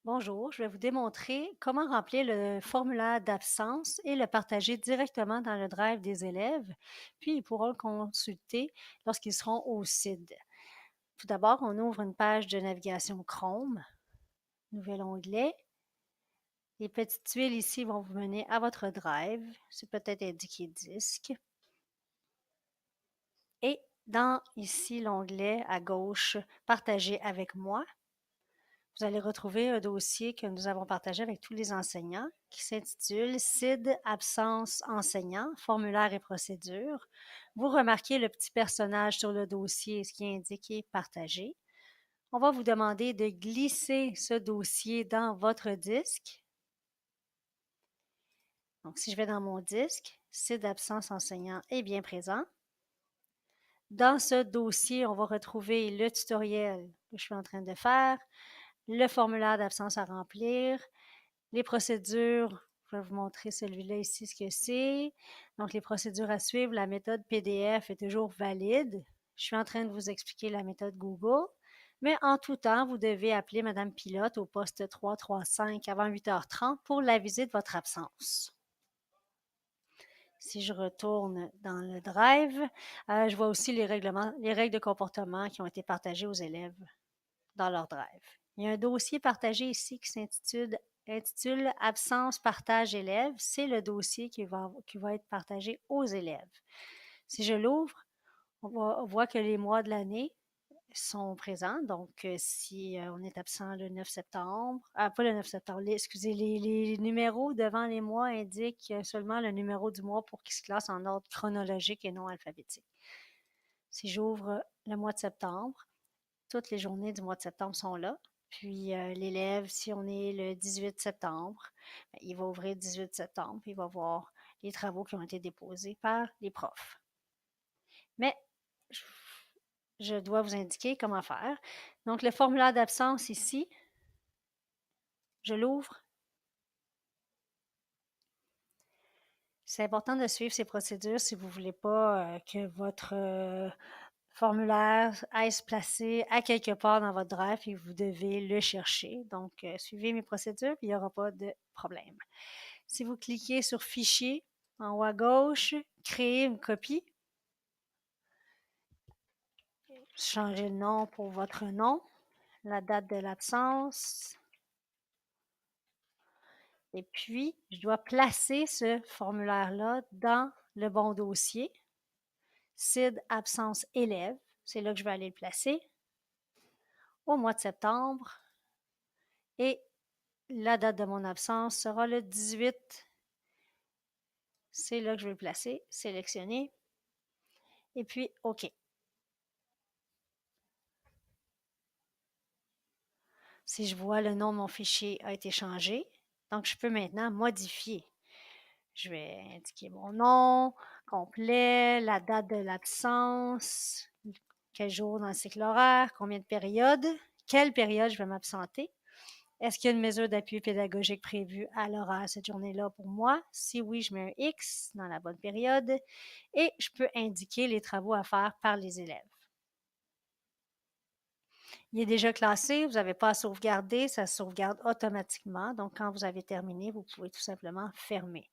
Bonjour, je vais vous démontrer comment remplir le formulaire d'absence et le partager directement dans le Drive des élèves, puis ils pourront le consulter lorsqu'ils seront au CID. Tout d'abord, on ouvre une page de navigation Chrome, nouvel onglet. Les petites tuiles ici vont vous mener à votre Drive, c'est peut-être indiqué disque. Et dans ici l'onglet à gauche, partager avec moi, vous allez retrouver un dossier que nous avons partagé avec tous les enseignants qui s'intitule CID absence enseignant, formulaire et procédure. Vous remarquez le petit personnage sur le dossier, ce qui est indiqué partager. On va vous demander de glisser ce dossier dans votre disque. Donc, si je vais dans mon disque, CID absence enseignant est bien présent. Dans ce dossier, on va retrouver le tutoriel que je suis en train de faire, le formulaire d'absence à remplir, les procédures. Je vais vous montrer celui-là ici, ce que c'est. Donc, les procédures à suivre, la méthode PDF est toujours valide. Je suis en train de vous expliquer la méthode Google. Mais en tout temps, vous devez appeler Madame Pilote au poste 335 avant 8h30 pour l'aviser de votre absence. Si je retourne dans le Drive, je vois aussi les règles de comportement qui ont été partagées aux élèves dans leur Drive. Il y a un dossier partagé ici qui s'intitule Absence partage élèves. C'est le dossier qui va être partagé aux élèves. Si je l'ouvre, on voit que les mois de l'année sont présents. Donc, si on est absent le 9 septembre, pas le 9 septembre, excusez, les numéros devant les mois indiquent seulement le numéro du mois pour qu'il se classe en ordre chronologique et non alphabétique. Si j'ouvre le mois de septembre, toutes les journées du mois de septembre sont là. Puis l'élève, si on est le 18 septembre, il va ouvrir le 18 septembre, puis il va voir les travaux qui ont été déposés par les profs. Mais je dois vous indiquer comment faire. Donc, le formulaire d'absence ici, je l'ouvre. C'est important de suivre ces procédures si vous ne voulez pas que votre formulaire aille se placer à quelque part dans votre Drive et vous devez le chercher. Donc, suivez mes procédures, puis il n'y aura pas de problème. Si vous cliquez sur Fichier, en haut à gauche, Créer une copie, changez le nom pour votre nom, la date de l'absence, et puis, je dois placer ce formulaire-là dans le bon dossier. CID absence élève, c'est là que je vais aller le placer, au mois de septembre. Et la date de mon absence sera le 18. C'est là que je vais le placer, sélectionner. Et puis, OK. Si je vois le nom de mon fichier a été changé, donc je peux maintenant modifier. Je vais indiquer mon nom complet, la date de l'absence, quel jour dans le cycle horaire, combien de périodes, quelle période je vais m'absenter. Est-ce qu'il y a une mesure d'appui pédagogique prévue à l'horaire cette journée-là pour moi? Si oui, je mets un X dans la bonne période et je peux indiquer les travaux à faire par les élèves. Il est déjà classé, vous n'avez pas à sauvegarder, ça sauvegarde automatiquement. Donc, quand vous avez terminé, vous pouvez tout simplement fermer.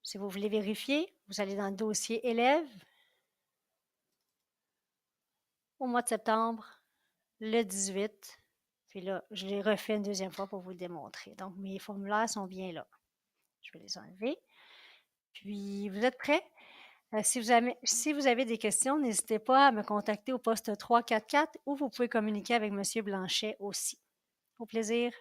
Si vous voulez vérifier, vous allez dans le dossier élèves. Au mois de septembre, le 18. Puis là, je les refais une deuxième fois pour vous le démontrer. Donc, mes formulaires sont bien là. Je vais les enlever. Puis, vous êtes prêts? Si vous avez des questions, n'hésitez pas à me contacter au poste 344 ou vous pouvez communiquer avec M. Blanchet aussi. Au plaisir.